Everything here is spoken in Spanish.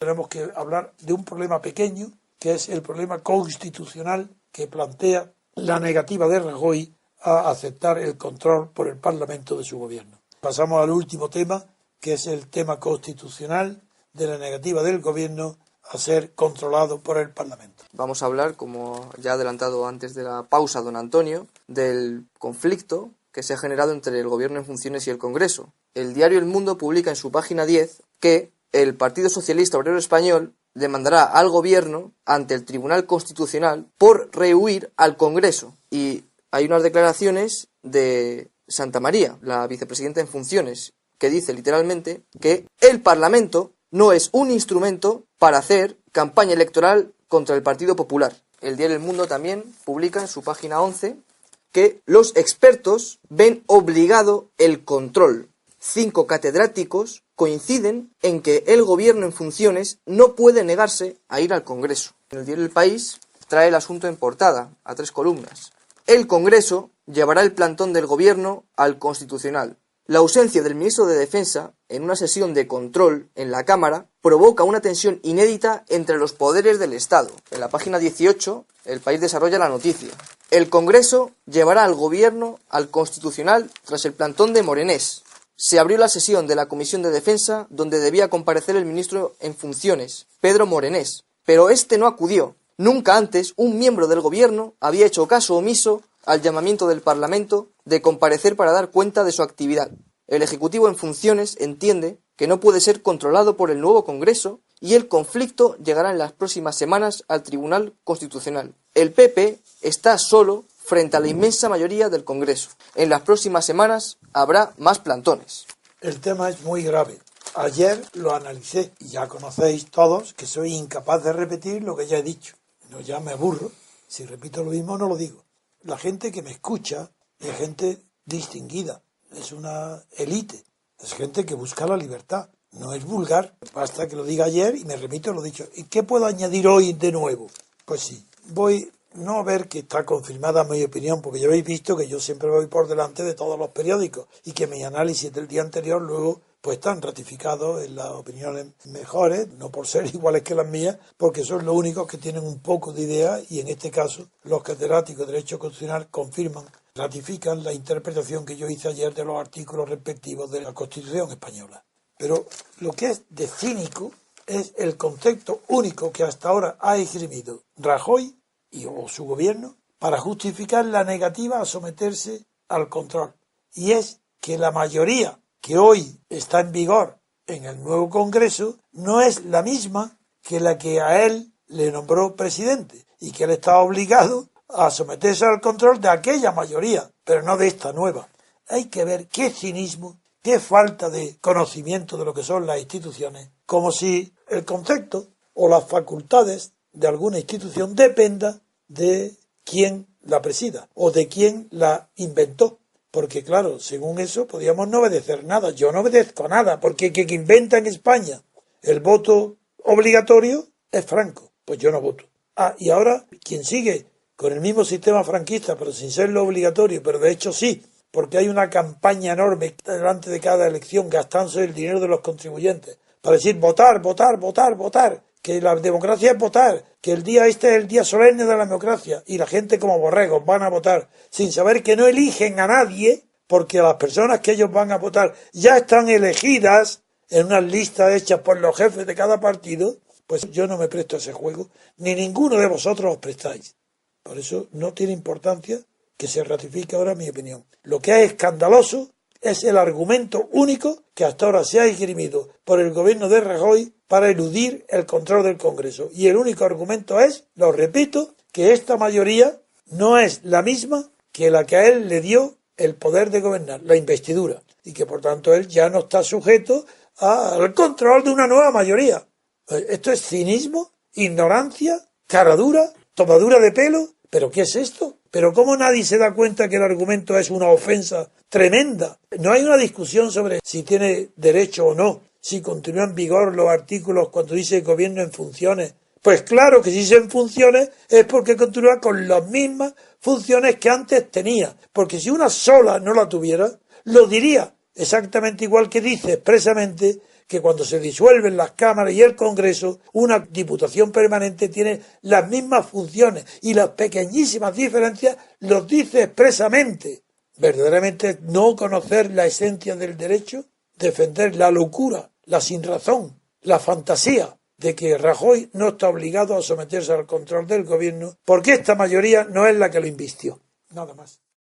tenemos que hablar de un problema pequeño, que es el problema constitucional que plantea la negativa de Rajoy a aceptar el control por el Parlamento de su gobierno. Pasamos al último tema, que es el tema constitucional de la negativa del gobierno a ser controlado por el Parlamento. Vamos a hablar, como ya ha adelantado antes de la pausa don Antonio, del conflicto que se ha generado entre el gobierno en funciones y el Congreso. El diario El Mundo publica en su página 10 que el Partido Socialista Obrero Español demandará al gobierno ante el Tribunal Constitucional por rehuir al Congreso. Y hay unas declaraciones de Santamaría, la vicepresidenta en funciones, que dice literalmente que el Parlamento no es un instrumento para hacer campaña electoral contra el Partido Popular. El diario El Mundo también publica en su página 11 que los expertos ven obligado el control. 5 catedráticos coinciden en que el gobierno en funciones no puede negarse a ir al Congreso. En el diario El País trae el asunto en portada, a 3 columnas. El Congreso llevará el plantón del gobierno al Constitucional. La ausencia del ministro de Defensa en una sesión de control en la Cámara provoca una tensión inédita entre los poderes del Estado. En la página 18, El País desarrolla la noticia. El Congreso llevará al gobierno al Constitucional tras el plantón de Morenés. Se abrió la sesión de la Comisión de Defensa donde debía comparecer el ministro en funciones, Pedro Morenés, pero este no acudió. Nunca antes un miembro del gobierno había hecho caso omiso al llamamiento del Parlamento de comparecer para dar cuenta de su actividad. El Ejecutivo en funciones entiende que no puede ser controlado por el nuevo Congreso y el conflicto llegará en las próximas semanas al Tribunal Constitucional. El PP está solo frente a la inmensa mayoría del Congreso. En las próximas semanas habrá más plantones. El tema es muy grave. Ayer lo analicé y ya conocéis todos que soy incapaz de repetir lo que ya he dicho. No, ya me aburro. Si repito lo mismo no lo digo. La gente que me escucha es gente distinguida, es una élite, es gente que busca la libertad, no es vulgar. Basta que lo diga ayer y me remito a lo dicho. ¿Y qué puedo añadir hoy de nuevo? Pues sí, voy no a ver que está confirmada mi opinión, porque ya habéis visto que yo siempre voy por delante de todos los periódicos y que mis análisis del día anterior luego pues están ratificados en las opiniones mejores, no por ser iguales que las mías, porque son los únicos que tienen un poco de idea y en este caso los catedráticos de Derecho Constitucional confirman, ratifican la interpretación que yo hice ayer de los artículos respectivos de la Constitución española. Pero lo que es de cínico es el concepto único que hasta ahora ha esgrimido Rajoy o su gobierno para justificar la negativa a someterse al control. Y es que la mayoría que hoy está en vigor en el nuevo Congreso no es la misma que la que a él le nombró presidente y que él está obligado a someterse al control de aquella mayoría, pero no de esta nueva. Hay que ver qué cinismo, qué falta de conocimiento de lo que son las instituciones, como si el concepto o las facultades de alguna institución dependa de quién la presida o de quién la inventó. Porque claro, según eso podríamos no obedecer nada. Yo no obedezco nada, porque el que inventa en España el voto obligatorio es Franco. Pues yo no voto. Y ahora quien sigue con el mismo sistema franquista, pero sin serlo obligatorio, pero de hecho sí, porque hay una campaña enorme delante de cada elección gastándose el dinero de los contribuyentes para decir votar, votar, votar, votar, que la democracia es votar, que el día este es el día solemne de la democracia y la gente como borregos van a votar sin saber que no eligen a nadie porque las personas que ellos van a votar ya están elegidas en unas listas hechas por los jefes de cada partido. Pues yo no me presto a ese juego, ni ninguno de vosotros os prestáis. Por eso no tiene importancia que se ratifique ahora mi opinión. Lo que es escandaloso es el argumento único que hasta ahora se ha esgrimido por el gobierno de Rajoy para eludir el control del Congreso. Y el único argumento es, lo repito, que esta mayoría no es la misma que la que a él le dio el poder de gobernar, la investidura, y que por tanto él ya no está sujeto al control de una nueva mayoría. Esto es cinismo, ignorancia, caradura, tomadura de pelo. ¿Pero qué es esto? ¿Pero cómo nadie se da cuenta que el argumento es una ofensa tremenda? No hay una discusión sobre si tiene derecho o no, si continúan en vigor los artículos cuando dice gobierno en funciones. Pues claro que si dice en funciones es porque continúa con las mismas funciones que antes tenía. Porque si una sola no la tuviera, lo diría exactamente igual que dice expresamente que cuando se disuelven las cámaras y el Congreso, una diputación permanente tiene las mismas funciones y las pequeñísimas diferencias los dice expresamente. Verdaderamente no conocer la esencia del derecho, defender la locura, la sinrazón, la fantasía de que Rajoy no está obligado a someterse al control del gobierno porque esta mayoría no es la que lo invistió. Nada más.